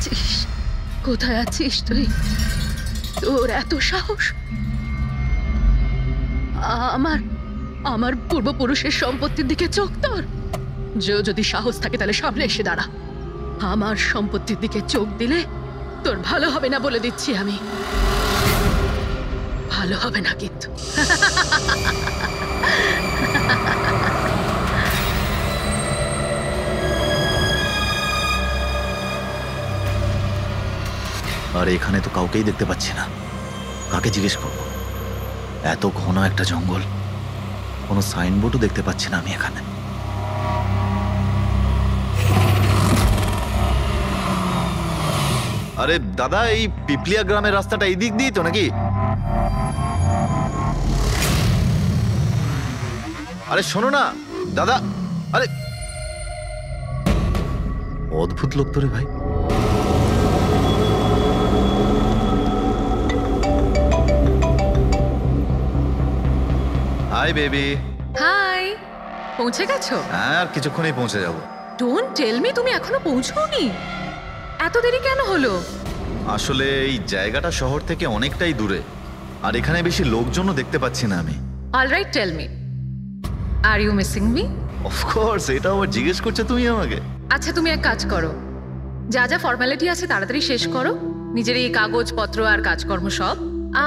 আছিস? কোথায় আছিস তুই? তোর এত সাহস? আমার আমার পূর্বপুরুষের সম্পত্তির দিকে চোখ তোর? যদি সাহস থাকে তাহলে সামনে এসে দাঁড়া। আমার সম্পত্তির দিকে চোখ দিলে তোর ভালো হবে না বলে দিচ্ছি আমি। ভালো হবে না কিন্তু। আর এখানে তো কাউকেই দেখতে পাচ্ছি না, কাকে জিজ্ঞেস করব? এত ঘন একটা জঙ্গল, কোনো সাইনবোর্ডও দেখতে পাচ্ছি না আমি এখানে। আরে দাদা, এই পিপলিয়া গ্রামের রাস্তাটা এই দিক দিয়ে তো নাকি? আরে শোনো না দাদা, আরে অদ্ভুত লোক তো রে ভাই। Hi baby. হাই, পৌঁছে গেছো? হ্যাঁ, আর কিছুক্ষণেই পৌঁছে যাব। ডোন্ট টেল মি তুমি এখনো পৌঁছোনি। এত দেরি কেন হলো? আসলে এই জায়গাটা শহর থেকে অনেকটাই দূরে, আর এখানে বেশি লোকজনও দেখতে পাচ্ছি না আমি। Alright, tell me, are you missing me? Of course, এটা আবার জিজ্ঞেস করছো তুমি আমাকে? আচ্ছা, তুমি এক কাজ করো, যা যা ফর্মালিটি আছে তাড়াতাড়ি শেষ করো, নিজের এই কাগজপত্র আর কাজকর্ম সব,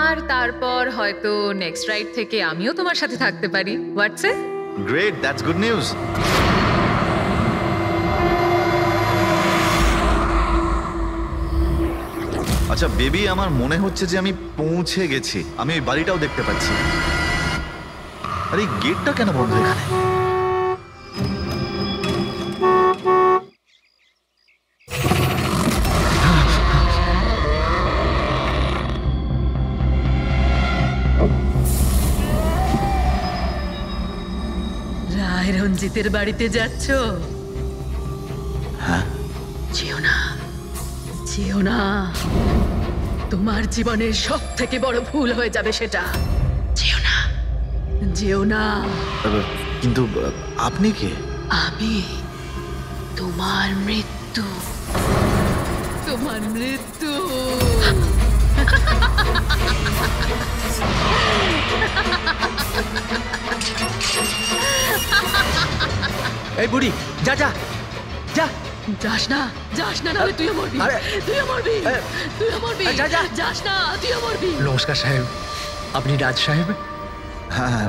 আর তারপর হয়তো নেক্সট রাইড থেকে আমিও তোমার সাথে থাকতে পারি। What's it? Great, that's good news. আচ্ছা বেবি, আমার মনে হচ্ছে যে আমি পৌঁছে গেছি। আমি ওই বাড়িটাও দেখতে পাচ্ছি। আরে এই গেটটা কেন বন্ধ এখানে? রায় রঞ্জিতের বাড়িতে যাচ্ছ? হ্যাঁ। যেও না, যেও না, তোমার জীবনের সব থেকে বড় ভুল হয়ে যাবে সেটা। যেও না, যেও না। কিন্তু আপনি কে? আমি তোমার মৃত্যু, তোমার মৃত্যু। এই বুড়ি, যা যা যা। যাস না, যাস না, নাহলে তুইও মরবি। তুইও মরবি, তুইও মরবি। যা যা, যাস না, তুইও মরবি। নমস্কার সাহেব, আপনি রাজ সাহেব? হ্যাঁ হ্যাঁ।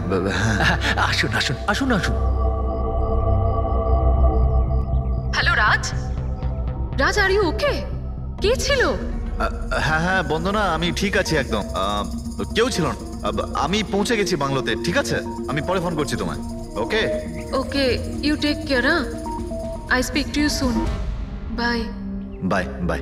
আসুন আসুন আসুন আসুন। Hello Raj, Raj, are you okay? কে ছিল? হ্যাঁ হ্যাঁ বন্দনা, আমি ঠিক আছি একদম। কেউ ছিল না। আমি পৌঁছে গেছি বাংলোতে। ঠিক আছে, আমি পরে ফোন করছি তোমায়। Okay okay, you take care. I speak to you soon. Bye bye bye.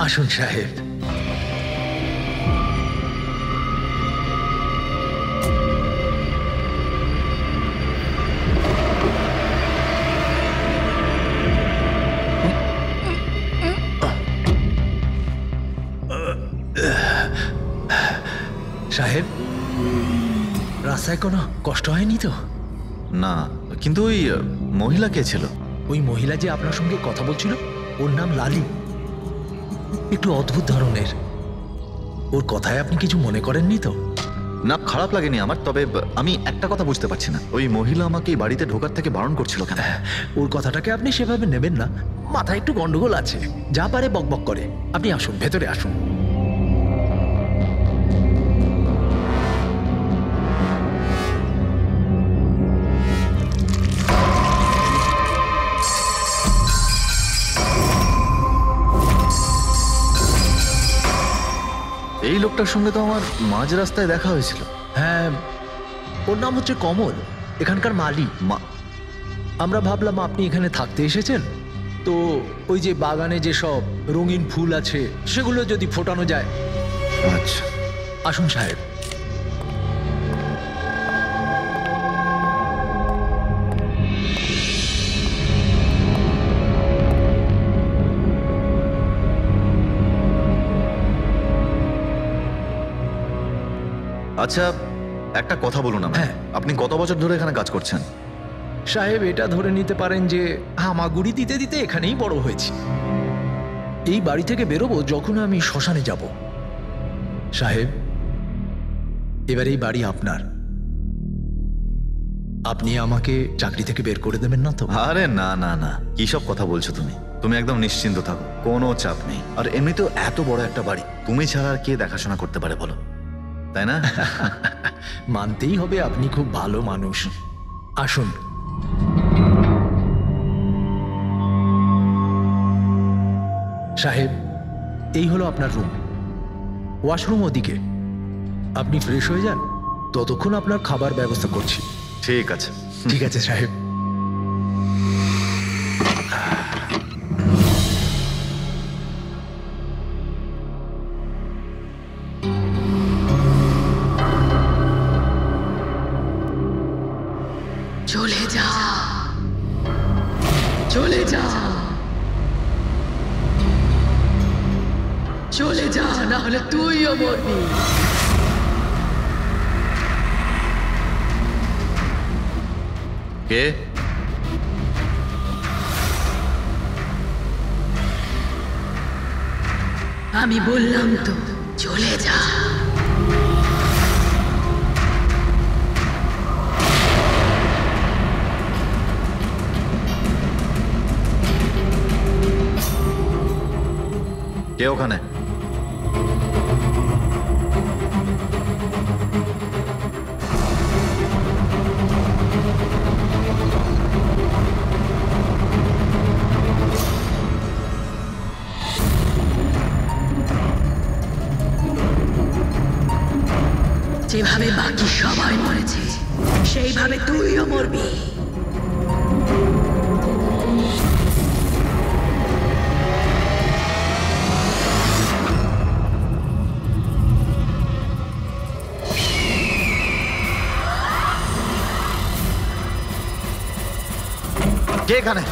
আসুন সাহেব। সাহেব, রাস্তায় কোনো কষ্ট হয়নি তো? না, কিন্তু ওই মহিলা কে ছিল? ওই মহিলা যে আপনার সঙ্গে কথা বলছিল, ওর নাম লালি। একটু অদ্ভুত ধরনের। ওর কথায় আপনি কিছু মনে করেননি তো? না, খারাপ লাগেনি আমার। তবে আমি একটা কথা বুঝতে পারছি না, ওই মহিলা আমাকে এই বাড়িতে ঢোকার থেকে বারণ করছিল কেন? ওর কথাটাকে আপনি সেভাবে নেবেন না, মাথায় একটু গন্ডগোল আছে, যা পারে বকবক করে। আপনি আসুন, ভেতরে আসুন। এই লোকটার সঙ্গে তো আমার মাঝ রাস্তায় দেখা হয়েছিল। হ্যাঁ, ওর নাম হচ্ছে কমল, এখানকার মালি। আমরা ভাবলাম আপনি এখানে থাকতে এসেছেন, তো ওই যে বাগানে যে সব রঙিন ফুল আছে সেগুলো যদি ফোটানো যায়। আচ্ছা, আসুন সাহেব। আচ্ছা একটা কথা বলুন আমায়। হ্যাঁ। আপনি কত বছর ধরে এখানে কাজ করছেন? সাহেব, এটা ধরে নিতে পারেন যে হামাগুড়ি দিতে দিতে এখানেই বড় হয়েছি। এই বাড়ি থেকে বেরোবো যখন আমি শ্মশানে যাব। সাহেব, এবার এই বাড়ি আপনার। আপনি আমাকে চাকরি থেকে বের করে দেবেন না তো? আরে না না না, কি সব কথা বলছো তুমি? তুমি একদম নিশ্চিন্ত থাকো, কোনো চাপ নেই। আর এমনিতেও এত বড় একটা বাড়ি তুমি ছাড়া আর কে দেখাশোনা করতে পারে বলো, তাই না? মানতেই হবে আপনি খুব ভালো মানুষ। আসুন। সাহেব, এই হলো আপনার রুম। ওয়াশরুম ওদিকে। আপনি ফ্রেশ হয়ে যান, ততক্ষণ আপনার খাবার ব্যবস্থা করছি। ঠিক আছে। ঠিক আছে সাহেব। চলে যা, চলে যা, চলে যা, না হলে তুইও মরবি। কে? আমি বললাম তো চলে যা। কে ওখানে? যেভাবে বাকি সবাই মরেছে সেইভাবে তুইও মরবি। কে এখানে?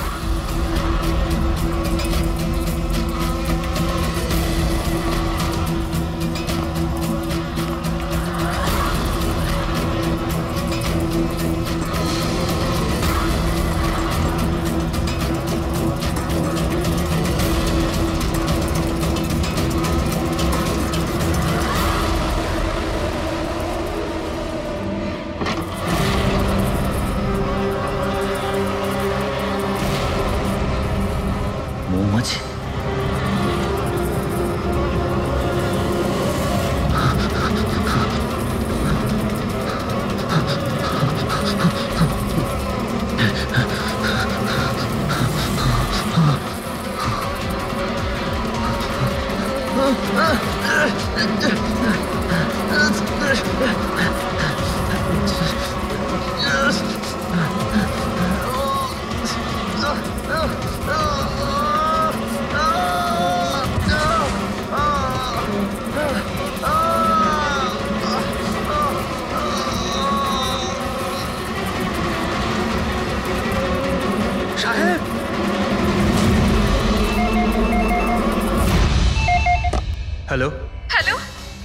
মৌমাছি? সাহেব, hello. Hello,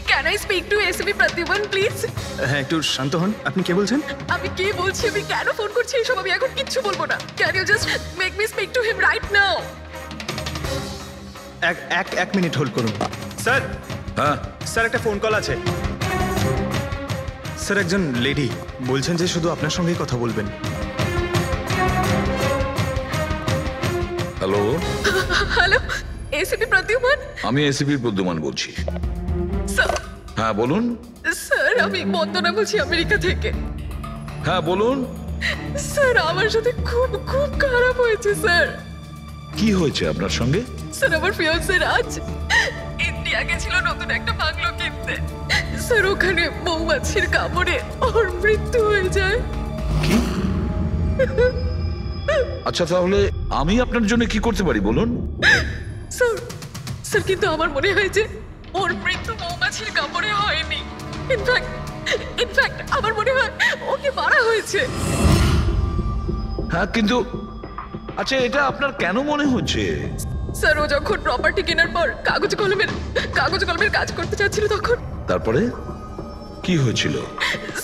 can I speak to SP Pradyuman please? হ্যাঁ, একটু শান্ত হন। আপনি কে বলছেন? আমি কি বলছি, আমি কেন ফোন করছি এসব আমি এখন কিচ্ছু বলবো না। Can you just make me speak to him right now? এক মিনিট হোল্ড করুন। স্যার। হ্যাঁ, স্যার, একটা ফোন কল আছে। স্যার, একজন লেডি বলছেন যে শুধু আপনার সঙ্গেই কথা বলবেন। Hello, hello, SP Pradyuman? আমি এসিপি প্রদ্যুমান বলছি। স্যার, হ্যাঁ বলুন। স্যার আমি বন্দনা বলছি আমেরিকা থেকে। হ্যাঁ বলুন, স্যার আমার সাথে খুব খুব খারাপ হয়েছে স্যার। কি হয়েছে আপনার সঙ্গে? স্যার আমার ফিয়ান্সে রাজ ইন্ডিয়া গেছিল নতুন একটা বাংলো কিনতে। স্যার ওখানে মৌমাছির কামড়ে ওর মৃত্যু হয়ে যায়। কি? আচ্ছা, তাহলে আমি আপনার জন্য কি করতে পারি বলুন? স্যার, স্যার কিন্তু আমার মনে হয় যে ওর মৃত্যু মৌমাছির কামড়ে হয়নি। ইনফ্যাক্ট আমার মনে হয় ওকে মারা হয়েছে। হ্যাঁ, কিন্তু আচ্ছা, এটা আপনার কেন মনে হচ্ছে? স্যার ও যখন প্রপার্টি কেনার পর কাগজ কলমের কাজ করতে চাচ্ছিল তখন তারপরে কি হয়েছিল?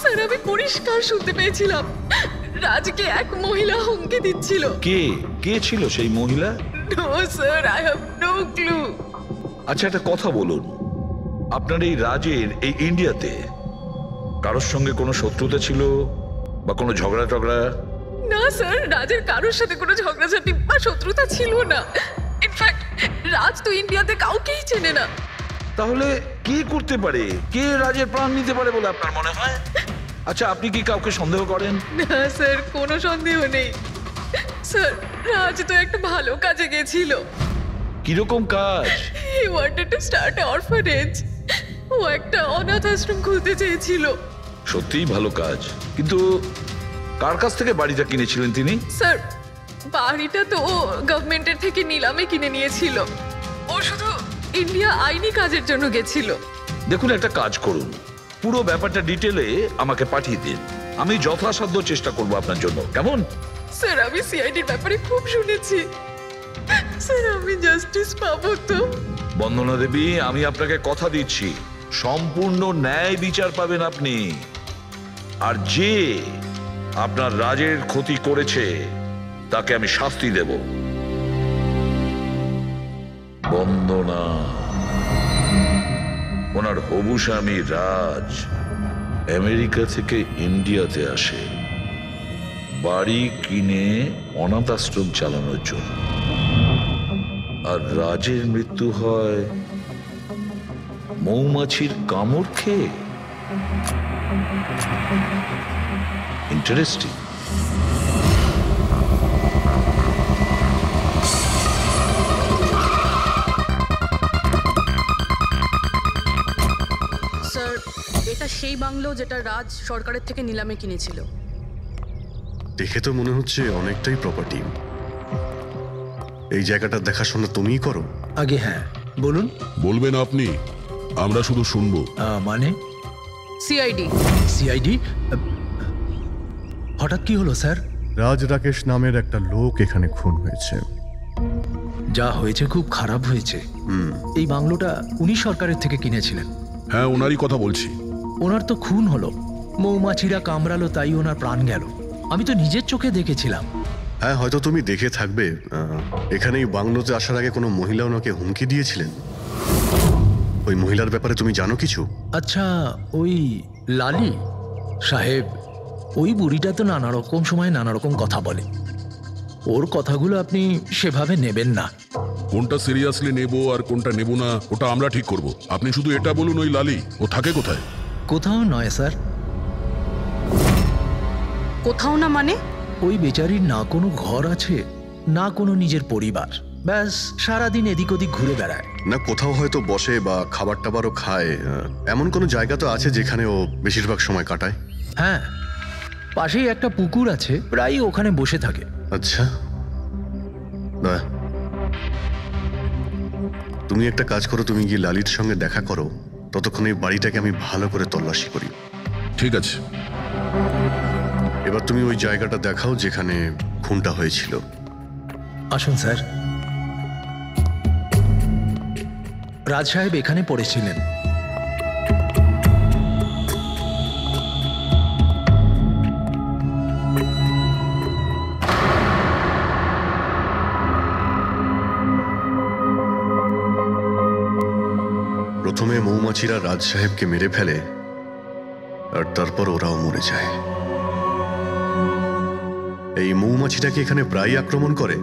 স্যার আমি পরিষ্কার শুনতে পেয়েছিলাম রাজকে এক মহিলা হুমকি দিচ্ছিল। কে কে ছিল সেই মহিলা? No sir, I have no clue. আচ্ছা একটা কথা বলুন, আপনার এই রাজের এই ইন্ডিয়াতে কারোর সঙ্গে কোনো শত্রুতা ছিল বা কোনো ঝগড়া টগড়া? না স্যার, রাজের কারোর সাথে কোনো ঝগড়াঝাটি বা শত্রুতা ছিল না। ইনফ্যাক্ট রাজ তো ইন্ডিয়াতে কাউকেই চেনে না। তাহলে কি করতে পারে, কে রাজের প্রাণ নিতে পারে বলে আপনার মনে হয়? আচ্ছা আপনি কি কাউকে সন্দেহ করেন? না স্যার, কোনো সন্দেহ নেই। স্যার রাজ তো একটা ভালো কাজে গেছিল। কিরকম কাজ? He wanted to start orphanage. ও একটা অনাথ আশ্রম খুলতে চেয়েছিল। সত্যিই ভালো কাজ, কিন্তু কার কাছ থেকে বাড়িটা কিনেছিলেন তিনি? স্যার বাড়িটা তো ও গভর্নমেন্টের থেকে নিলামে কিনে নিয়েছিল। ও শুধু ইন্ডিয়া আইনি কাজের জন্য গেছিল। দেখুন একটা কাজ করুন, পুরো ব্যাপারটা ডিটেলে আমাকে পাঠিয়ে দিন, আমি যথাসাধ্য চেষ্টা করব আপনার জন্য, কেমন? স্যার আমি সিআইডির ব্যাপারে খুব শুনেছি। স্যার আমি জাস্টিস পাবো তো? বন্দনা দেবী, আমি আপনাকে কথা দিচ্ছি সম্পূর্ণ ন্যায় বিচার পাবেন আপনি। আর যে আপনার রাজের ক্ষতি করেছে তাকে আমি শাস্তি দেব। বন্দনা, ওনার হবু স্বামী রাজ আমেরিকা থেকে ইন্ডিয়াতে আসে বাড়ি কিনে অনাথ আশ্রম চালানোর জন্য, আর রাজের মৃত্যু হয় মৌমাছির কামড় খেয়ে। ইন্টারেস্টিং। স্যার এটা সেই বাংলো যেটা রাজ সরকারের থেকে নিলামে কিনেছিল। দেখে তো মনে হচ্ছে অনেকটাই প্রপার্টি। এই জায়গাটার দেখাশোনা তুমিই করো? আগে হ্যাঁ, বলুন। বলবেন আপনি, আমরা শুধু শুনবো। মানে সিআইডি। সিআইডি? হঠাৎ কি হলো স্যার? রাজ রাকেশ নামের একটা লোক এখানে খুন হয়েছে। যা হয়েছে খুব খারাপ হয়েছে। এই বাংলোটা উনি সরকারের থেকে কিনেছিলেন। হ্যাঁ, ওনারই কথা বলছি। ওনার তো খুন হলো, মৌমাছিরা কামড়ালো, তাই ওনার প্রাণ গেল। আমি তো নিজের চোখে দেখেছিলাম। হ্যাঁ, হয়তো তুমি দেখে থাকবে। এখানে এই বাংলোতে আসার আগে কোনো মহিলা ওনাকে হুমকি দিয়েছিলেন। ওই মহিলার ব্যাপারে তুমি জানো কিছু? আচ্ছা, ওই লালি সাহেব, ওই বুড়িটা তো নানা রকম সময় নানা রকম কথা বলে। ওর কথাগুলো আপনি সেভাবে নেবেন না। কোনটা সিরিয়াসলি নেব আর কোনটা নেব না ওটা আমরা ঠিক করব। আপনি শুধু এটা বলুন, ওই লালি ও থাকে কোথায়? কোথাও নয় স্যার। কোথাও না মানে? ওই বেচারির না কোনো ঘর আছে, না কোনো নিজের পরিবার। ব্যাস সারাদিন এদিক ওদিক ঘুরে বেড়ায়। না কোথাও হয়তো বসে বা খাবার টাবারও খায়, এমন কোনো জায়গা তো আছে যেখানে ও বেশিরভাগ সময় কাটায়? হ্যাঁ, পাশেই একটা পুকুর আছে, প্রায়ই ওখানে বসে থাকে। আচ্ছা, না তুমি একটা কাজ করো, তুমি গিয়ে লালির সঙ্গে দেখা করো। ততক্ষণ এই বাড়িটাকে আমি ভালো করে তল্লাশি করি। ঠিক আছে। এবার তুমি ওই জায়গাটা দেখাও যেখানে খুনটা হয়েছিল। আসুন স্যার। রাজ সাহেব এখানে পড়েছিলেন। প্রথমে মৌমাছিরা রাজ সাহেবকে মেরে ফেলে, আর তারপর ওরাও মরে যায়। এই মৌমাছিটাকে এখানে প্রায় আক্রমণ করে?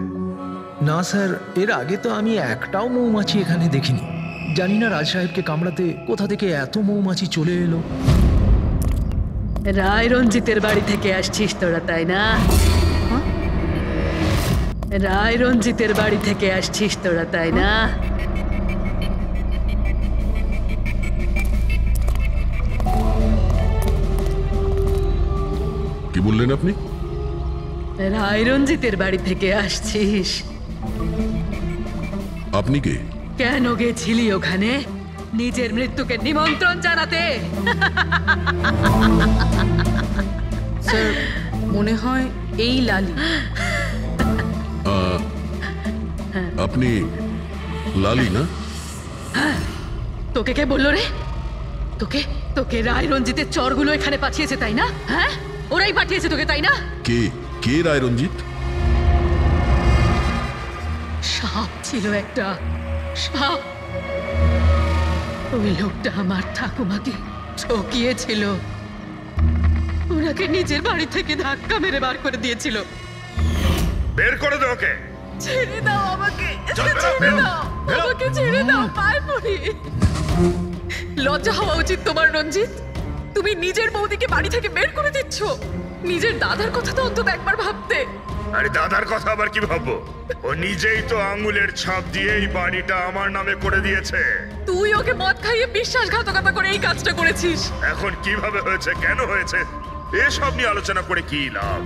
না স্যার, এর আগে তো আমি একটাও মৌমাছি এখানে দেখিনি। জানি না রাজ সাহেবকে কামড়াতে কোথা থেকে এত মৌমাছি চলে এলো। রায় রঞ্জিতের বাড়ি থেকে আসছিস তোরা, তাই না? রায় রঞ্জিতের বাড়ি থেকে আসছিস তোরা, তাই না? কি বললেন আপনি? রায় রঞ্জিতের বাড়ি থেকে আসছিস? আপনি কে? কেন গেছিলি ওখানে? নিজের মৃত্যুকে নিমন্ত্রণ জানাতে? স্যার মনে হয় এই লালি। আপনি লালি না? তোকে কে বললো রে? তোকে তোকে রায় রঞ্জিতের চরগুলো এখানে পাঠিয়েছে তাই না? হ্যাঁ, ওরাই পাঠিয়েছে তোকে তাই না? কে কে রায় রঞ্জিত? সাপ ছিল একটা, সাপ। ওই লোকটা আমার ঠাকুমাকে ঠকিয়েছিল, ওনাকে নিজের বাড়ি থেকে ধাক্কা মেরে বার করে দিয়েছিল। বের করে দে ওকে। ছেড়ে দাও আমাকে, চল, বেরো, ছেড়ে বেরো, দাও বেরো। আমাকে, ছেড়ে দাও, পায়ে পড়ি। লজ্জা হওয়া উচিত তোমার রঞ্জিত, তুমি নিজের বৌদিকে বাড়ি থেকে বের করে দিচ্ছ। নিজের দাদার কথা তো অন্তত একবার ভাবতে। আরে দাদার কথা আবার কি ভাববো? ও নিজেই তো আঙুলের ছাপ দিয়ে এই বাড়িটা আমার নামে করে দিয়েছে। তুই ওকে মদ খাইয়ে বিশ্বাসঘাতকতা করে এই কাজটা করেছিস। এখন কিভাবে হয়েছে, কেন হয়েছে, এসব নিয়ে আলোচনা করে কি লাভ?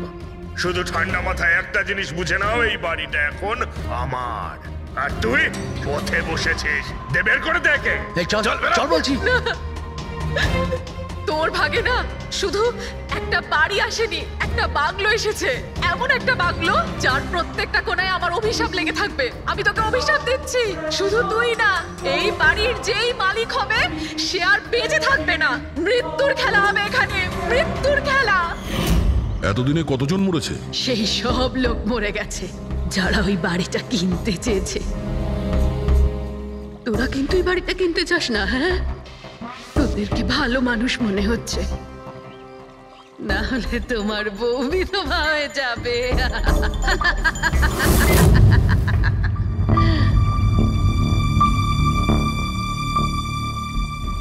শুধু ঠান্ডা মাথায় একটা জিনিস বুঝে নাও, এই বাড়িটা এখন আমার, আর তুই পথে বসেছিস। দে, বের করে দেখে। চল চল বলছি। তোর ভাগে না শুধু একটা বাড়ি আসেনি, একটা বাংলো এসেছে। এমন একটা বাংলো যার প্রত্যেকটা কোণায় আমার অভিশাপ লেগে থাকবে। আমি তোকে অভিশাপ দিচ্ছি, শুধু তুই না, এই বাড়ির যেই মালিক হবে সে আর বেঁচে থাকবে না। মৃত্যুর খেলা হবে এখানে, মৃত্যুর খেলা। এতদিনে কতজন মরেছে? সেই সব লোক মরে গেছে যারা ওই বাড়িটা কিনতে চেয়েছে। তোরা কিন্তু এই বাড়িটা কিনতে চাস না, হ্যাঁ? তোদেরকে ভালো মানুষ মনে হচ্ছে, না হলে তোমার বউ বিধবা হয়ে যাবে।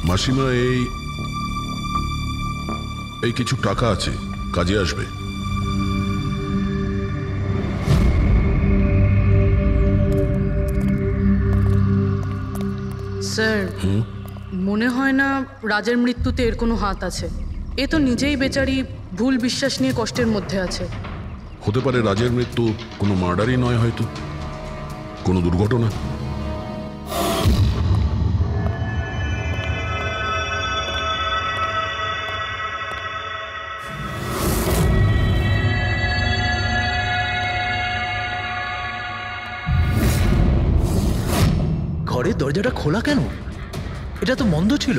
মাসিমা, এই কিছু টাকা আছে, কাজে আসবে। স্যার, মনে হয় না রাজের মৃত্যুতে এর কোনো হাত আছে। এ তো নিজেই বেচারি ভুল বিশ্বাস নিয়ে কষ্টের মধ্যে আছে। হতে পারে রাজের মৃত্যু কোনো মার্ডারই নয়, হয়তো কোনো দুর্ঘটনা। ঘরের দরজাটা খোলা কেন? এটা তো বন্ধ ছিল।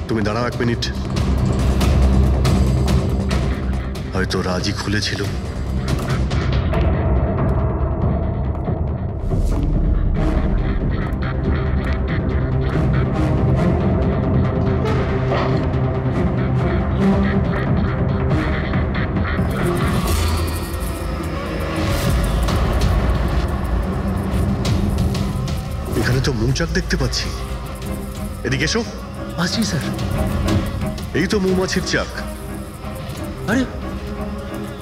তুমি দাঁড়াও 1 মিনিট। হয়তো রাজি খুলেছিল। এখানে তো মৌচাক দেখতে পাচ্ছি। এদিকে এসো। আসছি স্যার। এই তো মৌমাছির চাক। আরে,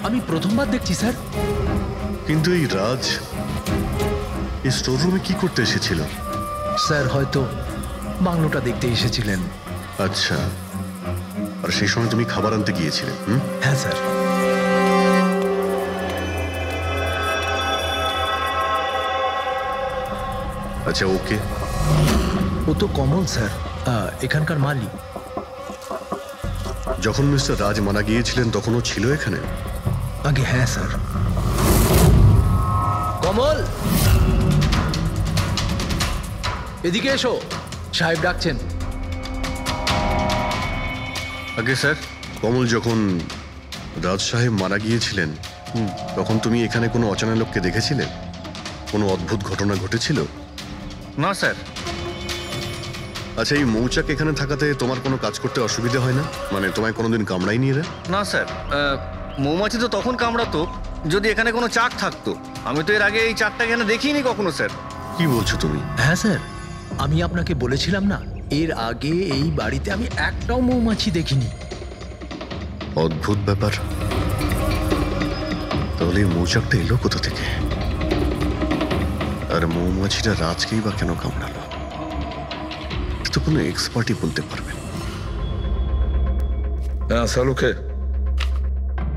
আমি প্রথমবার দেখছি স্যার। কিন্তু এই রাজ এই স্টোর রুমে কি করতে এসেছিল? স্যার হয়তো বাংলোটা দেখতে এসেছিলেন। আচ্ছা, আর সেই সময় তুমি খাবার আনতে গিয়েছিলে? হ্যাঁ স্যার। আচ্ছা, ওকে। ও তো কমল স্যার, এখানকার মালিক। যখন মিস্টার রাজ মারা গিয়েছিলেন তখন ও ছিল এখানে? আগে হ্যাঁ স্যার। কমল, এদিকে এসো, সাহেব ডাকছেন। আগে স্যার, কমল যখন রাজ সাহেব মারা গিয়েছিলেন তখন তুমি এখানে কোনো অচেনা লোককে দেখেছিলে? কোনো অদ্ভুত ঘটনা ঘটেছিল? না স্যার। আচ্ছা, এই মৌচাক এখানে থাকাতে তোমার কোনো কাজ করতে অসুবিধা হয় না? মানে তোমায় কোনোদিন কামড়ায়নি এরা? না স্যার, মৌমাছি তো তখন কামড়াতো যদি এখানে কোনো চাক থাকতো। আমি তো এর আগে এই চাকটা এখানে দেখিনি কখনো স্যার। কি বলছো তুমি? হ্যাঁ স্যার, আমি আপনাকে বলেছিলাম না, এর আগে এই বাড়িতে আমি একটাও মৌমাছি দেখিনি। অদ্ভুত ব্যাপার। তাহলে এই মৌচাকটা এলো কোথা থেকে? আর মৌমাছিটা রাজকেই বা কেন কামড়ালো? তো কোনো এক্সপার্টই বলতে পারবেন। হ্যাঁ শালুকে,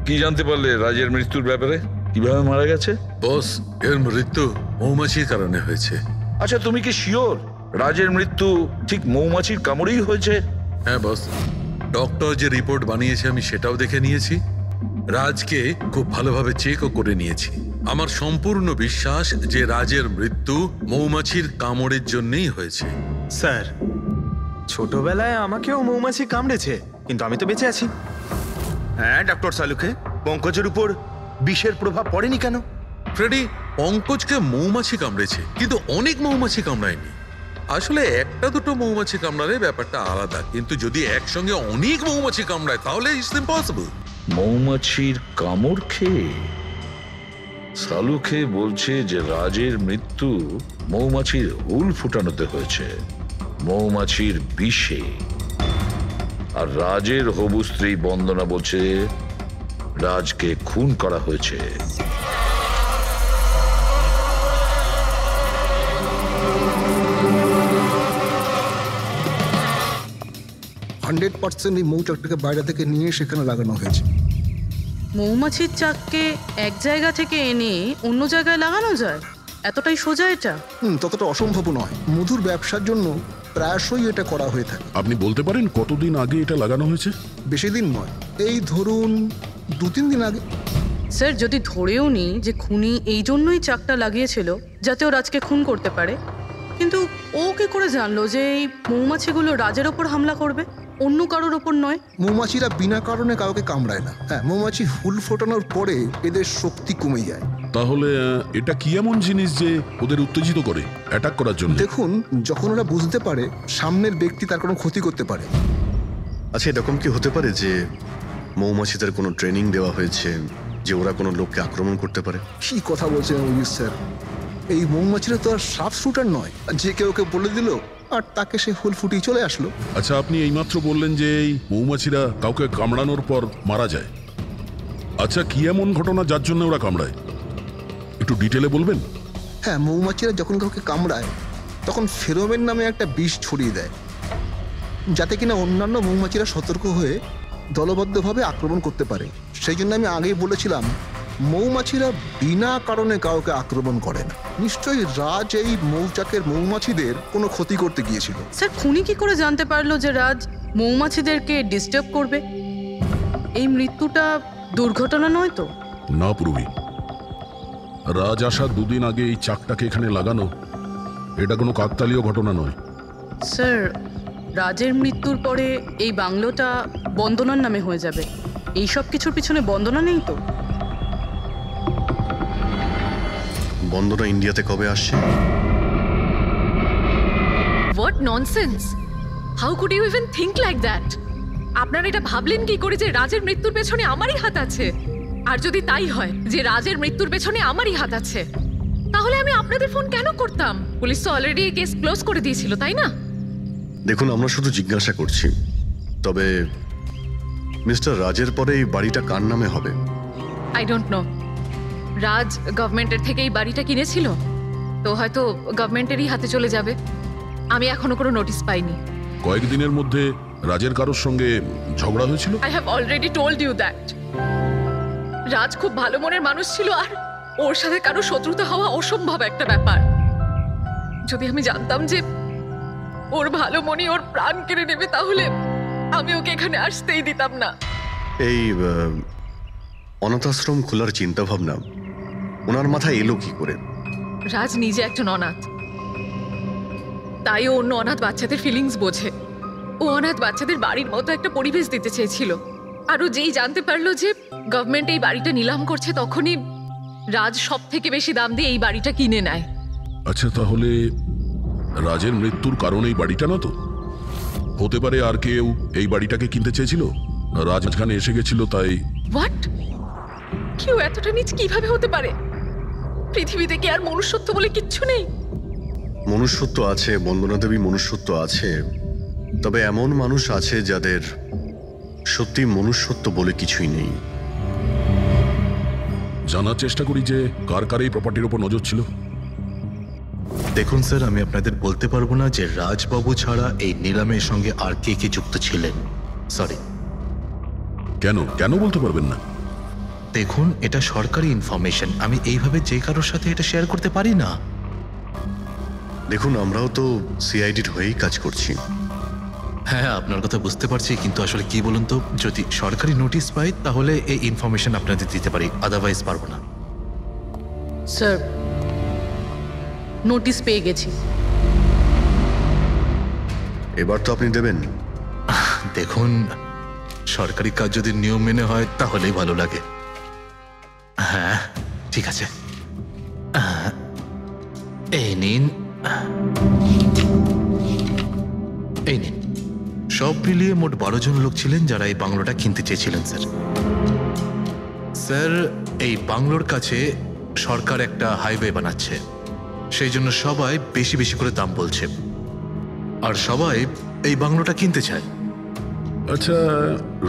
কি জানতে পারলে রাজের মৃত্যুর ব্যাপারে? কিভাবে মারা গেছে? বস, এর মৃত্যু মৌমাছির কারণে হয়েছে। আচ্ছা, তুমি কি শিওর রাজের মৃত্যু ঠিক মৌমাছির কামড়েই হয়েছে? হ্যাঁ বস, ডক্টর যে রিপোর্ট বানিয়েছে আমি সেটাও দেখে নিয়েছি। রাজকে খুব ভালোভাবে চেকও করে নিয়েছি। আমার সম্পূর্ণ বিশ্বাস যে রাজের মৃত্যু মৌমাছির কামড়ের জন্যই হয়েছে। স্যার, ছোটবেলায় আমাকেও মৌমাছি কামড়েছে, কিন্তু আমি তো বেঁচে আছি। হ্যাঁ ডক্টর সালুকে, পঙ্কজের উপর বিষের প্রভাব পড়েনি কেন? ফ্রেডি, পঙ্কজকে মৌমাছি কামড়েছে, কিন্তু অনেক মৌমাছি কামড়ায়নি। আসলে একটা দুটো মৌমাছি কামড়ালে ব্যাপারটা আলাদা, কিন্তু যদি একসঙ্গে অনেক মৌমাছি কামড়ায় তাহলে ইটস ইম্পসিবল। মৌমাছির কামড় খেয়ে সালুকে বলছে যে রাজের মৃত্যু মৌমাছির হুল ফুটানোতে হয়েছে, মৌমাছির বিষে। আর রাজের হবু স্ত্রী বন্দনা বলছে রাজকে খুন করা হয়েছে। 100% এই মৌচাকটাকে বাইরে থেকে নিয়ে সেখানে লাগানো হয়েছে। মৌমাছির চাককে এক জায়গা থেকে এনে অন্য জায়গায় লাগানো যায়? এতটাই সোজা এটা? ততটা অসম্ভব নয়। মধুর ব্যবসার জন্য প্রায়শই এটা করা হয়ে থাকে। আপনি বলতে পারেন কতদিন আগে এটা লাগানো হয়েছে? বেশি দিন নয়, এই ধরুন 2-3 দিন আগে। স্যার, যদি ধরেও নি যে খুনি এই জন্যই চাকটা লাগিয়েছিল যাতে ও রাজকে খুন করতে পারে, কিন্তু ও কি করে জানলো যে এই মৌমাছিগুলো রাজের ওপর হামলা করবে, অন্য কারোর ওপর নয়? মৌমাছিরা বিনা কারণে কাউকে কামড়ায় না। হ্যাঁ, মৌমাছি হুল ফোটানোর পরে এদের শক্তি কমে যায়। তাহলে এটা কি এমন জিনিস যে ওদের উত্তেজিত করে অ্যাটাক করার জন্য? দেখুন, যখন ওরা বুঝতে পারে সামনের ব্যক্তি তার কোনো ক্ষতি করতে পারে। আচ্ছা, এরকম কি হতে পারে যে মৌমাছিদের কোনো ট্রেনিং দেওয়া হয়েছে যে ওরা কোনো লোককে আক্রমণ করতে পারে? কি কথা বলছেন অভিজিৎ স্যার? এই মৌমাছিরা তো আর সাফ শুটার নয় যে কেউ ওকে বলে দিল আর তাকে সে হুল ফুটিয়ে চলে আসলো। আচ্ছা, আপনি এইমাত্র বললেন যে এই মৌমাছিরা কাউকে কামড়ানোর পর মারা যায়। আচ্ছা, কি এমন ঘটনা যার জন্য ওরা কামড়ায়, একটু ডিটেলে বলবেন? হ্যাঁ, মৌমাছিরা যখন কাউকে কামড়ায় তখন ফেরোমেন নামে একটা বিষ ছড়িয়ে দেয়, যাতে কিনা অন্যান্য মৌমাছিরা সতর্ক হয়ে দলবদ্ধভাবে আক্রমণ করতে পারে। সেই জন্য আমি আগেই বলেছিলাম মৌমাছিরা বিনা কারণে কাউকে আক্রমণ করে না। নিশ্চয়ই রাজ এই মৌচাকের মৌমাছিদের কোনো ক্ষতি করতে গিয়েছিল। স্যার, খুনি কি করে জানতে পারলো যে রাজ মৌমাছিদেরকে ডিস্টার্ব করবে? এই মৃত্যুটা দুর্ঘটনা নয় তো? না পূর্বী, রাজ আসার 2 দিন আগে এই চাকটাকে এখানে লাগানো এটা কোনো কাকতালীয় ঘটনা নয়। স্যার, রাজের মৃত্যুর পরে এই বাংলোটা বন্দনার নামে হয়ে যাবে। এই সব কিছুর পিছনে বন্দনা নেই তো? বন্দনা ইন্ডিয়াতে কবে আসছে? What nonsense! How could you even think like that? আপনারা এটা ভাবলেন কি করে যে রাজের মৃত্যুর পেছনে আমারই হাত আছে? আর যদি তাই হয় যে রাজের মৃত্যুর পেছনে আমারই হাত আছে, তাহলে আমি আপনাদের ফোন কেন করতাম? পুলিশ তো অলরেডি কেস ক্লোজ করে দিয়েছিল, তাই না? দেখুন, আমরা শুধু জিজ্ঞাসা করছি। তবে মিস্টার রাজের পরে এই বাড়িটা কার নামে হবে? I don't know. রাজ গভর্নমেন্টের থেকে এই বাড়িটা কিনেছিল, তো হয়তো গভর্নমেন্টেরই হাতে চলে যাবে। আমি এখনো কোনো নোটিশ পাইনি। কয়েকদিনের মধ্যে রাজের কারোর সঙ্গে ঝগড়া হয়েছিল? I have already told you that. Raj খুব ভালো মনের মানুষ ছিল, আর ওর সাথে কারো শত্রুতা হওয়া অসম্ভব একটা ব্যাপার। যদি আমি জানতাম যে ওর ভালো মনই ওর প্রাণ কেড়ে নেবে, তাহলে আমি ওকে এখানে আসতেই দিতাম না। এই অনাথাশ্রম খোলার চিন্তা ভাবনা ওনার মাথায় এলো কি করে? রাজ নিজে একজন অনাথ, তাই ও অন্য অনাথ বাচ্চাদের ফিলিংস বোঝে। ও অনাথ বাচ্চাদের বাড়ির মতো একটা পরিবেশ দিতে চেয়েছিল। আর ও যেই জানতে পারলো যে গভর্নমেন্ট এই বাড়িটা নিলাম করছে, তখনই রাজ সব থেকে বেশি দাম দিয়ে এই বাড়িটা কিনে নেয়। আচ্ছা, তাহলে রাজের মৃত্যুর কারণ এই বাড়িটা না তো? হতে পারে আর কেউ এই বাড়িটাকে কিনতে চেয়েছিল, রাজ এখানে এসে গেছিল তাই। হোয়াট? কেউ এতটা নিচ কিভাবে হতে পারে? পৃথিবীতে কি আর মনুষ্যত্ব বলে কিচ্ছু নেই? মনুষ্যত্ব আছে, বন্দনা দেবী, মনুষ্যত্ব আছে। তবে এমন মানুষ আছে যাদের সত্যি মনুষ্যত্ব বলে কিছুই নেই। জানার চেষ্টা করি যে কার কার এই প্রপার্টির উপর নজর ছিল। দেখুন স্যার, আমি আপনাদের বলতে পারবো না যে রাজবাবু ছাড়া এই নিলামের সঙ্গে আর কে কে যুক্ত ছিলেন। সরি। কেন কেন বলতে পারবেন না? দেখুন, এটা সরকারি ইনফরমেশন, আমি এইভাবে যে কারোর সাথে এটা শেয়ার করতে পারি না। দেখুন, আমরাও তো সিআইডির হয়েই কাজ করছি। হ্যাঁ, আপনার কথা বুঝতে পারছি, কিন্তু আসলে কি বলুন তো, যদি সরকারি নোটিশ পাই তাহলে এই ইনফরমেশন আপনাদের দিতে পারি, আদারওয়াইজ পারবো না। স্যার, নোটিশ পেয়ে গেছি। এবার তো আপনি দেবেন। দেখুন, সরকারি কাজ যদি নিয়ম মেনে হয় তাহলেই ভালো লাগে। হ্যাঁ, ঠিক আছে। এই নিন, এই নিন। সব মিলিয়ে মোট 12 জন লোক ছিলেন যারা এই বাংলোটা কিনতে চেয়েছিলেন স্যার। স্যার, এই বাংলোর কাছে সরকার একটা হাইওয়ে বানাচ্ছে, সেই জন্য সবাই বেশি বেশি করে দাম বলছে, আর সবাই এই বাংলোটা কিনতে চায়। আচ্ছা,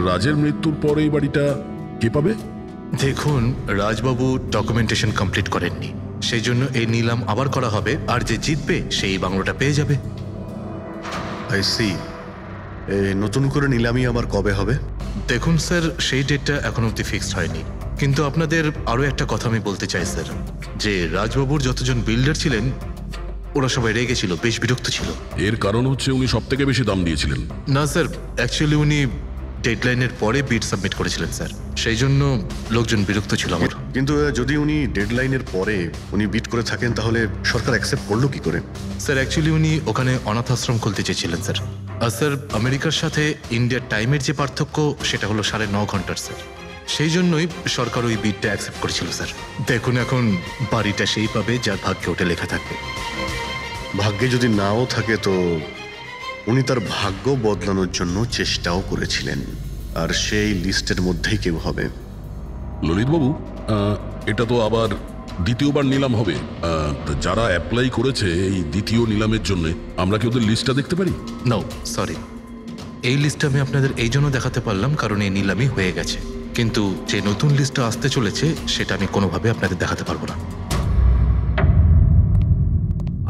রাজের মৃত্যুর পর এই বাড়িটা কে পাবে? দেখুন, রাজবাবু ডকুমেন্টেশন কমপ্লিট করেননি, সেই জন্য এই নিলাম আবার করা হবে, আর যে জিতবে সেই বাংলোটা পেয়ে যাবে। I see. নতুন করে নিলামি আবার কবে হবে? দেখুন স্যার, সেই ডেটটা এখন অবধি ফিক্সড হয়নি, কিন্তু আপনাদের আরও একটা কথা আমি বলতে চাই স্যার, যে রাজবাবুর যতজন বিল্ডার ছিলেন ওরা সবাই রেগে ছিল, বেশ বিরক্ত ছিল। এর কারণ হচ্ছে উনি সব থেকে বেশি দাম দিয়েছিলেন। না স্যার, অ্যাকচুয়ালি উনি ডেডলাইনের পরে বিড সাবমিট করেছিলেন স্যার, সেই জন্য লোকজন বিরক্ত ছিল আমার। কিন্তু যদি উনি ডেডলাইনের পরে উনি বিট করে থাকেন তাহলে সরকার অ্যাকসেপ্ট করলো কি করে? স্যার, অ্যাকচুয়ালি উনি ওখানে অনাথ আশ্রম খুলতে চেয়েছিলেন স্যার। আর স্যার, আমেরিকার সাথে ইন্ডিয়ার টাইমের যে পার্থক্য সেটা হলো 9.5 ঘন্টার স্যার, সেই জন্যই সরকার ওই বিডটা অ্যাকসেপ্ট করেছিল স্যার। দেখুন, এখন বাড়িটা সেই পাবে যার ভাগ্যে ওটা লেখা থাকবে। ভাগ্যে যদি নাও থাকে তো উনি তার ভাগ্য বদলানোর জন্য চেষ্টাও করেছিলেন, আর সেই লিস্টের মধ্যেই কেউ হবে। ললিতবাবু, এটা তো আবার দ্বিতীয়বার নিলাম হবে। তো যারা অ্যাপ্লাই করেছে এই দ্বিতীয় নিলামের জন্য, আমরা কি ওদের লিস্টটা দেখতে পারি? নো, সরি, এই লিস্টটা আমি আপনাদের এই জন্য দেখাতে পারলাম কারণ এই নিলামই হয়ে গেছে, কিন্তু যে নতুন লিস্টটা আসতে চলেছে সেটা আমি কোনোভাবে আপনাদের দেখাতে পারবো না।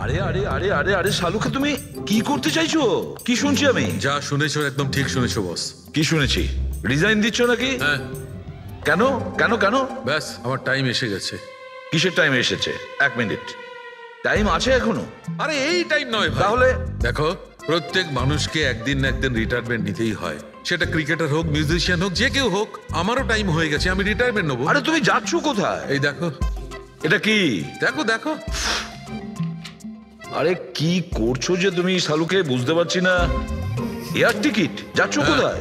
আরে আরে আরে আরে আরে শালুকে, তুমি কি করতে চাইছো? কি শুনছি আমি? যা শুনেছো একদম ঠিক শুনেছো বস। কি শুনেছি? রিজাইন দিচ্ছ নাকি? হ্যাঁ। কেন কেন কেন? ব্যাস, আমার টাইম এসে গেছে। কিসের টাইম এসেছে? 1 মিনিট টাইম আছে এখনো? আরে এই টাইম নয় ভাই। তাহলে দেখো, প্রত্যেক মানুষকে একদিন না একদিন রিটায়ারমেন্ট নিতেই হয়, সেটা ক্রিকেটার হোক, মিউজিশিয়ান হোক, যে কেউ হোক। আমারও টাইম হয়ে গেছে, আমি রিটায়ারমেন্ট নেবো। আরে তুমি যাচ্ছ কোথায়? এই দেখো। এটা কি? দেখো দেখো। আরে কি করছো যে তুমি শালুকে, বুঝতে পারছি না। Air ticket? যাচ্ছ কোথায়?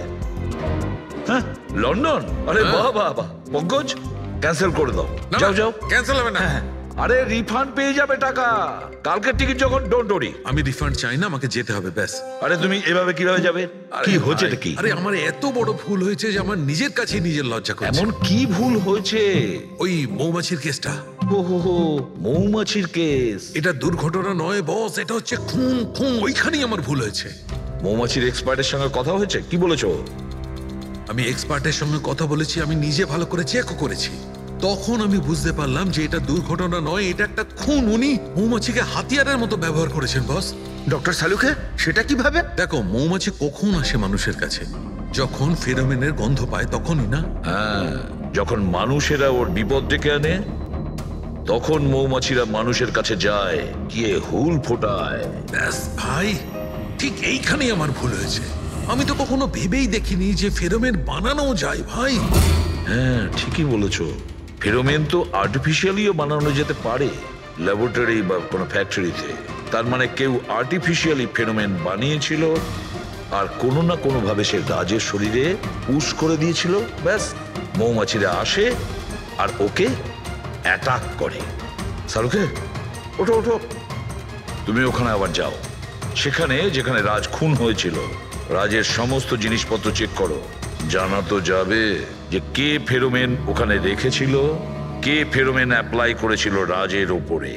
হ্যাঁ, লন্ডন? আরে বাহ বাহ বাহ। পঙ্কজ, ক্যান্সেল করে দাও, যাও যাও। ক্যান্সেল হবে না। আরে রিফান্ড পেয়ে যাবে টাকা, কালকের টিকিট যখন। Don't worry. আমি রিফান্ড চাই না, আমাকে যেতে হবে ব্যাস। আরে তুমি এভাবে কিভাবে যাবে? কি হচ্ছে কি? আরে আমার এত বড় ভুল হয়েছে যে আমার নিজের কাছে নিজের লজ্জা করছে। এমন কি ভুল হয়েছে? ওই মৌমাছির কেসটা। ও হো হো, মৌমাছির কেস। এটা দুর্ঘটনা নয় বস, এটা হচ্ছে খুন। খুন, ওইখানেই আমার ভুল হয়েছে। মৌমাছির এক্সপার্টের সঙ্গে কথা হয়েছে? কি বলেছো? আমি এক্সপার্টের সঙ্গে কথা বলেছি, আমি নিজে ভালো করে চেকও করেছি। তখন আমি বুঝতে পারলাম যে এটা দুর্ঘটনা নয়, এটা একটা খুন। উনি মৌমাছিকে হাতিয়ারের মতো ব্যবহার করেছেন বস। ডক্টর শালুকে, সেটা কিভাবে? দেখো, মৌমাছি কখন আসে মানুষের কাছে? যখন ফেরোমেনের গন্ধ পায় তখনই না? হ্যাঁ, যখন মানুষেরা ওর বিপদ ডেকে আনে তখন মৌমাছিরা মানুষের কাছে যায়, গিয়ে হুল ফোটায়। ব্যাস ভাই, ঠিক এইখানেই আমার ভুল হয়েছে। আমি তো কখনো ভেবেই দেখিনি যে ফেরোমেন বানানো যায় ভাই। হ্যাঁ, ঠিকই বলেছো। ফেরোমেন তো আর্টিফিশিয়ালিও বানানো যেতে পারে, ল্যাবরেটরি বা কোনো ফ্যাক্টরিতে। তার মানে কেউ আর্টিফিশিয়ালি ফেরোমেন বানিয়েছিল, আর কোনো না কোনো ভাবে সে রাজের শরীরে পুশ করে দিয়েছিল। ব্যাস, মৌমাছিরা আসে আর ওকে অ্যাটাক করে। শালুকে, ওঠো ওঠো, তুমি ওখানে আবার যাও, সেখানে যেখানে রাজ খুন হয়েছিল রাজের সমস্ত জিনিসপত্র চেক করো। জানা তো যাবে যে কে ফেরোমেন ওখানে রেখেছিল, কে ফেরোমেন অ্যাপ্লাই করেছিল রাজের ওপরে।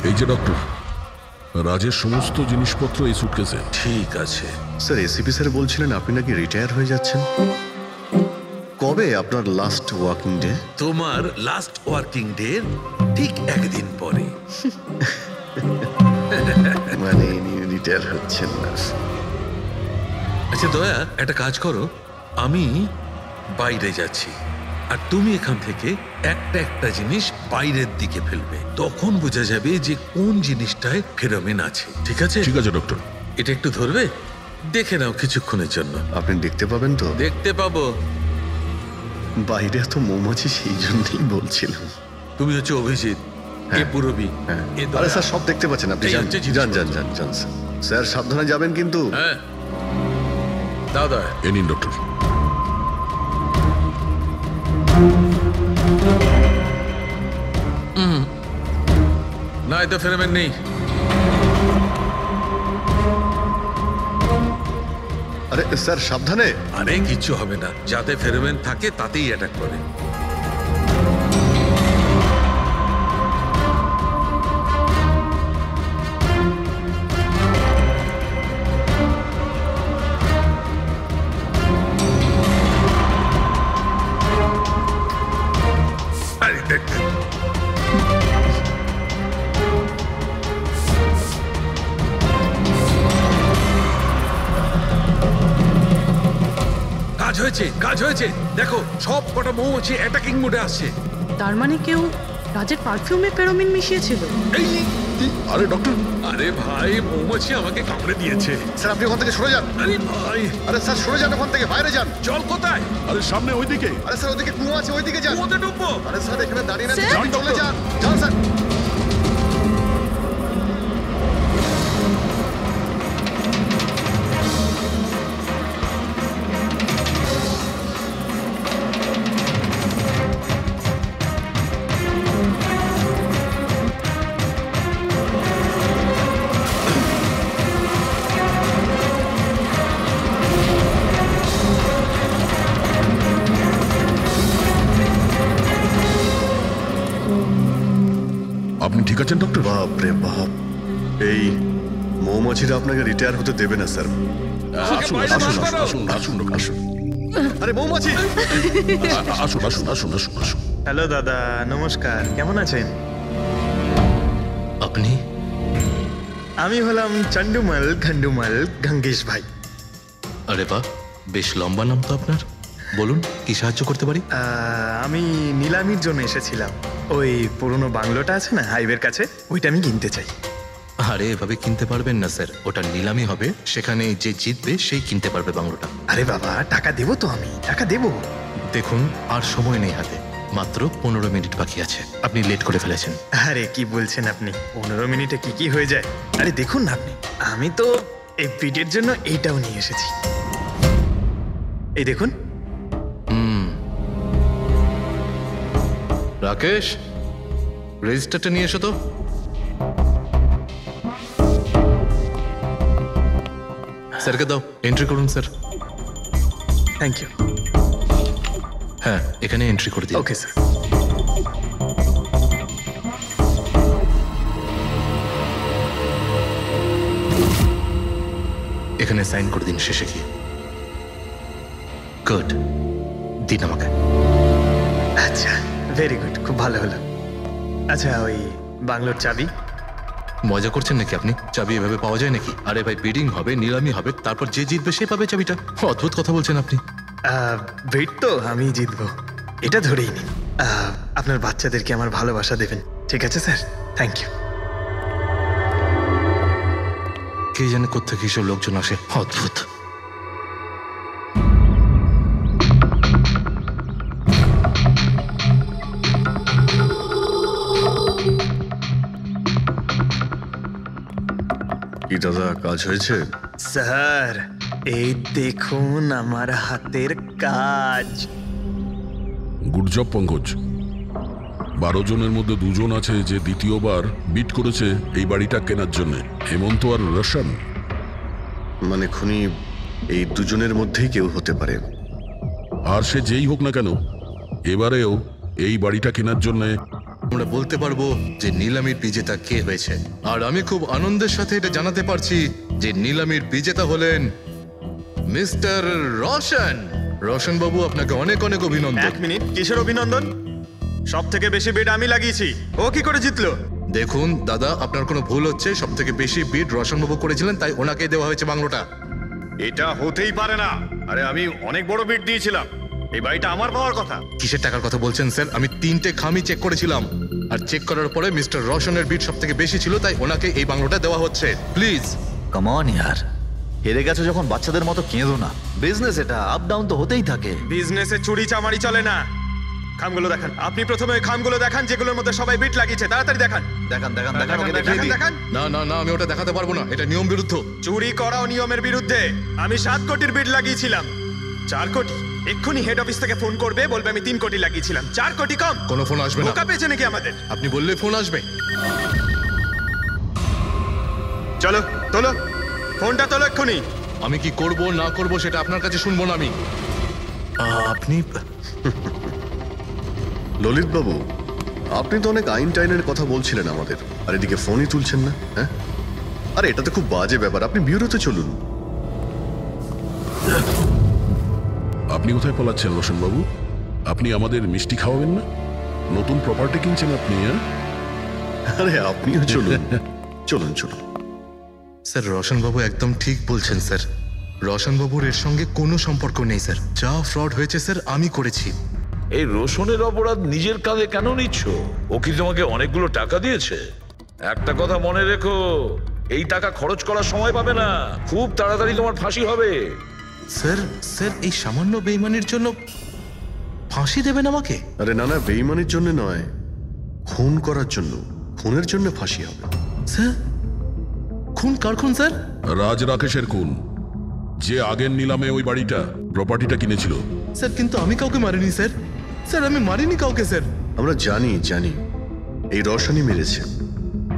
এই যে ডক্টর, রাজের সমস্ত জিনিসপত্র এই সুটকেসে। ঠিক আছে স্যার। এসিপি স্যার বলছিলেন আপনি নাকি রিটায়ার হয়ে যাচ্ছেন। কবে আপনার লাস্ট ওয়ার্কিং ডে? তোমার লাস্ট ওয়ার্কিং ডে ঠিক একদিন পরে। মানে রিটায়ার হচ্ছেন না? আচ্ছা দয়া, একটা কাজ করো, আমি বাইরে যাচ্ছি আর তুমি এখান থেকে একটা একটা জিনিস বাইরের দিকে ফেলবে, তখন বোঝা যাবে যে কোন জিনিসটায় ফেরোমেন আছে। ঠিক আছে? ঠিক আছে ডক্টর। এটা একটু ধরবে, দেখে নাও কিছুক্ষণের জন্য। আপনি দেখতে পাবেন তো? দেখতে পাবো। বাইরে তো মৌমাছি, সেই জন্যই বলছিলাম। তুমি হচ্ছে অভিজিৎ, এ পুরবি এ আরে দয়া। স্যার সব দেখতে পাচ্ছেন আপনি এই যান হচ্ছে যান জিনিসপত্র। যান যান যান স্যার। স্যার সাবধানে যাবেন কিন্তু। হ্যাঁ দাদা এ নিন ডক্টর। না এতে ফেরবেন নেই। আরে স্যার সাবধানে। আরে কিচ্ছু হবে না, যাতে ফেরবেন থাকে তাতেই অ্যাটাক করে। আরে দেখ দেখ। কাজ হয়েছে, কাজ হয়েছে। দেখো সব কটা মৌমাছি অ্যাটাকিং মোডে আসছে। তার মানে কেউ রাজের পারফিউমে ফেরোমিন মিশিয়েছিল। এই আরে ডক্টর, আরে ভাই মৌমাছি আমাকে কামড়ে দিয়েছে। স্যার আপনি ওখান থেকে সরে যান। আরে ভাই আরে স্যার সরে যান ওখান থেকে, বাইরে যান। জল কোথায়? আরে সামনে ওইদিকে। আরে স্যার ওদিকে কুয়ো আছে, ওইদিকে যান। কুয়োতে ডুববো? আরে স্যার এখানে দাঁড়িয়ে না স্যার? যান, চলে যান। যান স্যার। আপনি ঠিক আছেন ডক্টর? বাপ রে বাপ, এই মৌমাছিরা আপনাকে রিটায়ার হতে দেবে না স্যার। আসুন আসুন আসুন আসুন আসুন ডক্টর, আসুন। আরে মৌমাছি, আসুন আসুন আসুন আসুন আসুন। হ্যালো দাদা, নমস্কার, কেমন আছেন? আপনি? আমি হলাম চন্ডুমাল খন্ডুমাল গঙ্গেশ ভাই। আরে বাহ, বেশ লম্বা নাম তো আপনার। বলুন কি সাহায্য করতে পারি? আমি নিলামির জন্য এসেছিলাম। ওই পুরনো বাংলোটা আছে না হাইওয়ের কাছে, ওইটা আমি কিনতে চাই। আরে এভাবে কিনতে পারবেন না স্যার, ওটা নিলামি হবে, সেখানে যে জিতবে সেই কিনতে পারবে বাংলোটা। আরে বাবা, টাকা দেবো তো, আমি টাকা দেবো। দেখুন আর সময় নেই হাতে, মাত্র 15 মিনিট বাকি আছে, আপনি লেট করে ফেলেছেন। আরে কি বলছেন আপনি, 15 মিনিটে কি কি হয়ে যায়? আরে দেখুন না আপনি, আমি তো এই পিটের জন্য এইটাও নিয়ে এসেছি। এই দেখুন। রাকেশ, রেজিস্টারটা নিয়ে এসো তো। স্যারকে দাও, এন্ট্রি করুন স্যার। Thank you. হ্যাঁ, এখানে এন্ট্রি করে দিন। Okay sir. এখানে সাইন করে দিন শেষে গিয়ে। গুড, দিন আমাকে। আচ্ছা, ভেরি গুড, খুব ভালো হলো। আচ্ছা, ওই বাংলোর চাবি? মজা করছেন নাকি আপনি? চাবি এভাবে পাওয়া যায় নাকি? আরে ভাই, বিডিং হবে, নিলামি হবে, তারপর যে জিতবে সে পাবে চাবিটা। অদ্ভুত কথা বলছেন আপনি। ভেট তো আমি জিতবো, এটা ধরেই নিন। আপনার বাচ্চাদেরকে আমার ভালোবাসা দেবেন, ঠিক আছে স্যার? Thank you. কে জানে কোত্থেকে এসব লোকজন আসে, অদ্ভুত। কি দাদা, কাজ হয়েছে? স্যার এই দেখুন আমার হাতের কাজ। Good job Pankaj. 12 জনের মধ্যে 2 জন আছে যে দ্বিতীয়বার বিট করেছে এই বাড়িটা কেনার জন্য, হেমন্ত আর রোশন। মানে খুনি এই দুজনের মধ্যেই কেউ হতে পারে। আর সে যেই হোক না কেন, এবারেও এই বাড়িটা কেনার জন্য আমরা বলতে পারবো যে নিলামির বিজেতা কে হয়েছে। আর আমি খুব আনন্দের সাথে এটা জানাতে পারছি যে নিলামির বিজেতা হলেন মিস্টার রোশন। রোশন বাবু, আপনাকে অনেক অনেক অভিনন্দন। এক মিনিট, কিসের অভিনন্দন? সব থেকে বেশি বিড আমি লাগিয়েছি, ও কি করে জিতলো? দেখুন দাদা, আপনার কোনো ভুল হচ্ছে। সব থেকে বেশি বিড রোশন বাবু করেছিলেন, তাই ওনাকে দেওয়া হয়েছে বাংলোটা। এটা হতেই পারে না। আরে আমি অনেক বড় বিট দিয়েছিলাম, এই বাড়িটা আমার পাওয়ার কথা। কিসের টাকার কথা বলছেন স্যার? আমি 3টে খামি চেক করেছিলাম, আর চেক করার পরে মিস্টার রোশনের বিড সব থেকে বেশি ছিল, তাই ওনাকে এই বাংলোটা দেওয়া হচ্ছে। প্লিজ কাম অন ইয়ার, হেরে গেছো যখন বাচ্চাদের মতো কেঁদো না। বিজনেস এটা, আপ ডাউন তো হতেই থাকে। বিজনেসে চুরি চামারি চলে না। খামগুলো দেখান। আপনি প্রথমে ওই খামগুলো দেখান যেগুলোর মধ্যে সবাই বিট লাগিয়েছে। তাড়াতাড়ি দেখান। দেখান দেখান দেখান ওকে দেখান, দেখিয়ে দিন। দেখান। না না না, আমি ওটা দেখাতে পারবো না, এটা নিয়ম বিরুদ্ধ। চুরি করাও নিয়মের বিরুদ্ধে। আমি 7 কোটির বিট লাগিয়েছিলাম। 4 কোটি। এক্ষুনি হেড অফিস থেকে ফোন করবে, বলবে আমি 3 কোটি লাগিয়েছিলাম। 4 কোটি কম। কোনো ফোন আসবে না। বোকা পেয়েছে নাকি আমাদের? আপনি বললে ফোন আসবে। চলো তোলো, ফোনটা তোলো এক্ষুনি। আমি কি করব না করব সেটা আপনার কাছে শুনবো না আমি। আপনি ললিত বাবু, আপনি তো অনেক আইন টাইনের কথা বলছিলেন আমাদের, আর এদিকে ফোনই তুলছেন না। হ্যাঁ, আরে এটা তো খুব বাজে ব্যাপার। আপনি ব্যুরোতে চলুন। আপনি কোথায় পালাচ্ছেন রোশন বাবু? আপনি আমাদের মিষ্টি খাওয়াবেন না? নতুন প্রপার্টি কিনছেন আপনি? হ্যাঁ, আরে আপনিও চলুন। চলুন চলুন। স্যার রোশনবাবু একদম ঠিক বলছেন স্যার। রোশনবাবুর এর সঙ্গে কোনো সম্পর্ক নেই স্যার। যা ফ্রড হয়েছে স্যার আমি করেছি। এই রোশনের অপরাধ নিজের কাঁধে কেন নিচ্ছ? ও কি তোমাকে অনেকগুলো টাকা দিয়েছে? একটা কথা মনে রেখো, এই টাকা খরচ করার সময় পাবে না। খুব তাড়াতাড়ি তোমার ফাঁসি হবে। স্যার স্যার এই সামান্য বেইমানির জন্য ফাঁসি দেবেন আমাকে? আরে না না, বেইমানির জন্য নয়, খুন করার জন্য। খুনের জন্য ফাঁসি হবে। স্যার খুন কার খুন স্যার? রাজ রাকেশের খুন, যে আগের নিলামে ওই বাড়িটা প্রপার্টিটা কিনেছিল। স্যার কিন্তু আমি কাউকে মারিনি স্যার। স্যার আমি মারিনি কাউকে স্যার। আমরা জানি জানি এই রসানি মেরেছে।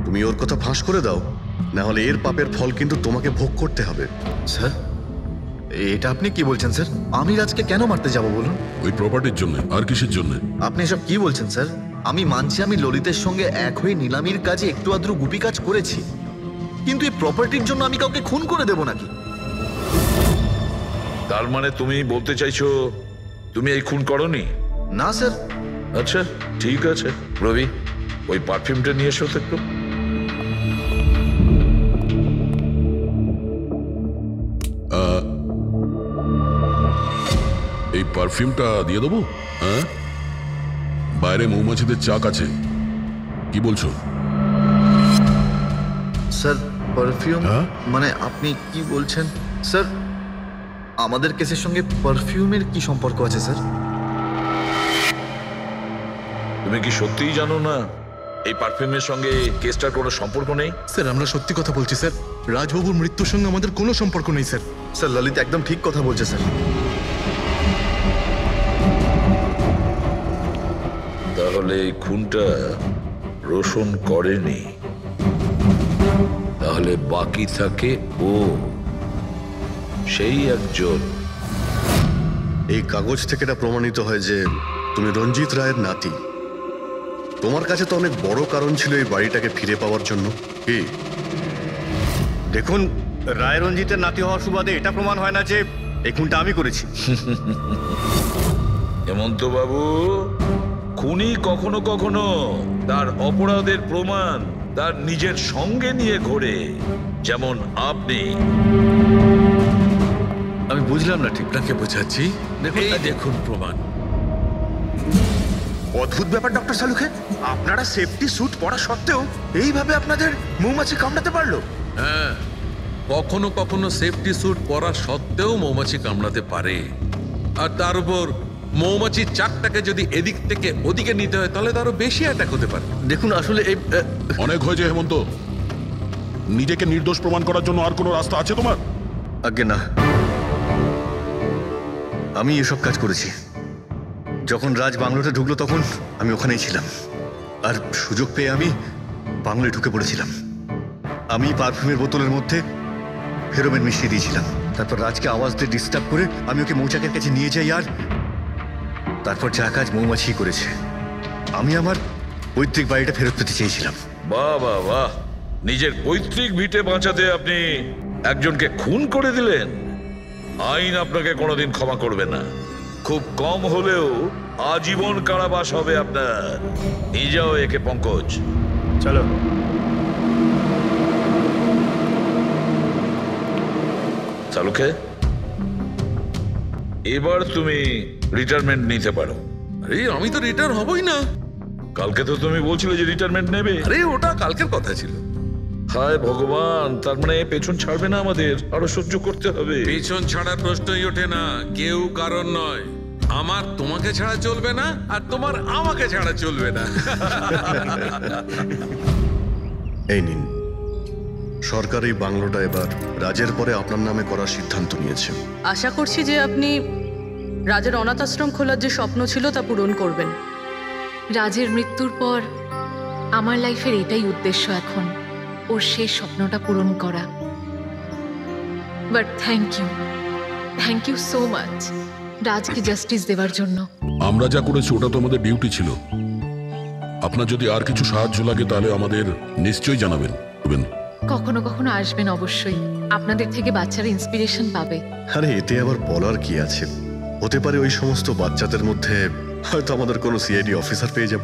তুমি ওর কথা ফাঁস করে দাও, না হলে এর পাপের ফল কিন্তু তোমাকে ভোগ করতে হবে। স্যার, এটা আপনি কি বলছেন স্যার? আমি রাজকে কেন মারতে যাব বলুন? ওই প্রপার্টির জন্য। আর কিসের জন্য? আপনি এসব কি বলছেন স্যার? আমি মানছি আমি ললিতের সঙ্গে এক হয়ে নিলামির কাজে একটু আদ্র গুপি কাজ করেছি, কিন্তু এই প্রপার্টির জন্য আমি কাউকে খুন করে দেব নাকি? তার মানে তুমি বলতে চাইছো তুমি এই খুন করনি? না স্যার। আচ্ছা ঠিক আছে, রবি ওই পারফিউমটা নিয়ে এসো তো একটু। এই পারফিউমটা দিয়ে দেবো? হ্যাঁ, বাইরে মৌমাছিদের চাক আছে, কি বলছো? স্যার পারফিউম মানে আপনি কি বলছেন? স্যার আমাদের কেসের সঙ্গে পারফিউমের কি সম্পর্ক আছে স্যার? তুমি কি সত্যিই জানো না এই পারফিউমের সঙ্গে কেসটার কোনো সম্পর্ক নেই? স্যার আমরা সত্যি কথা বলছি স্যার। রাজবাবুর মৃত্যুর সঙ্গে আমাদের কোনো সম্পর্ক নেই স্যার। স্যার ললিত একদম ঠিক কথা বলছে স্যার। তাহলে এই খুনটা রোশন করেনি, তাহলে বাকি থাকে ও, সেই একজন। এই কাগজ থেকে এটা প্রমাণিত হয় যে তুমি রঞ্জিত রায়ের নাতি। তোমার কাছে তো অনেক বড় কারণ ছিল এই বাড়িটাকে ফিরে পাওয়ার জন্য। কি দেখুন, রায় রঞ্জিতের নাতি হওয়ার সুবাদে এটা প্রমাণ হয় না যে এই খুনটা আমি করেছি। হেমন্ত বাবু, খুনি কখনো কখনো তার অপরাধের প্রমাণ তার নিজের সঙ্গে নিয়ে ঘোরে, যেমন আপনি। আমি বুঝলাম না ঠিক। আপনাকে বোঝাচ্ছি, এই দেখুন প্রমাণ। অদ্ভুত ব্যাপার ডক্টর সালুখে, আপনারা সেফটি স্যুট পরা সত্ত্বেও এইভাবে আপনাদের মৌমাছি কামড়াতে পারলো? হ্যাঁ, কখনো কখনো সেফটি স্যুট পরা সত্ত্বেও মৌমাছি কামড়াতে পারে। আর তার উপর মৌমাছির চাকটাকে যদি এদিক থেকে ওদিকে নিতে হয় তাহলে তো আরো বেশি অ্যাটাক হতে পারে। দেখুন আসলে এই অনেক হয়েছে হেমন্ত। নিজেকে নির্দোষ প্রমাণ করার জন্য আর কোনো রাস্তা আছে তোমার? আগে না, আমি এসব কাজ করেছি। যখন রাজ বাংলোতে ঢুকলো তখন আমি ওখানেই ছিলাম, আর সুযোগ পেয়ে আমি বাংলোয় ঢুকে পড়েছিলাম। আমি পারফিউমের বোতলের মধ্যে ফেরোমেন মিশিয়ে দিয়েছিলাম। তারপর রাজকে আওয়াজ দিয়ে ডিস্টার্ব করে আমি ওকে মৌচাকের কাছে নিয়ে যাই, আর তারপর যা কাজ মৌমাছি করেছে। আমি আমার পৈতৃক বাড়িটা ফেরত পেতে চেয়েছিলাম। বাহ বাহ বাহ, নিজের পৈতৃক ভিটে বাঁচাতে আপনি একজনকে খুন করে দিলেন। আইন আপনাকে কোনোদিন ক্ষমা করবে না। খুব কম হলেও আজীবন কারাবাস হবে আপনার। নিয়ে যাও একে পঙ্কজ। চলো। চালুকে, এবার তুমি রিটায়ারমেন্ট নিতে পারো। আরে আমি তো রিটায়ার হবই না। কালকে তো তুমি বলছিলে যে রিটায়ারমেন্ট নেবে। আরে ওটা কালকের কথা ছিল। হায় ভগবান, তার মানে পেছন ছাড়বে না আমাদের, আরো সহ্য করতে হবে। পেছন ছাড়ার প্রশ্নই ওঠে না, কেউ কারণ নয়। আমার তোমাকে ছাড়া চলবে না, আর তোমার আমাকে ছাড়া চলবে না। এই নিন, সরকার এই বাংলোটা এবার রাজের পরে আপনার নামে করার সিদ্ধান্ত নিয়েছে। আশা করছি যে আপনি রাজের অনাথ আশ্রম খোলার যে স্বপ্ন ছিল তা পূরণ করবেন। রাজের মৃত্যুর পর আমার লাইফের এটাই উদ্দেশ্য এখন, ওর শেষ স্বপ্নটা পূরণ করা। But thank you so much রাজকে জাস্টিস দেওয়ার জন্য। আমরা যা করেছি ওটা তো আমাদের ডিউটি ছিল। আপনার যদি আর কিছু সাহায্য লাগে তাহলে আমাদের নিশ্চয়ই জানাবেন। কখনো কখনো আসবেন অবশ্যই, আপনাদের থেকে বাচ্চারা ইন্সপিরেশন পাবে। আরে এতে আবার বলার কি আছে, হতে পারে ওই সমস্ত বাচ্চাদের মধ্যে হয়তো আমাদের কোনো সিআইডি অফিসার পেয়ে যাব।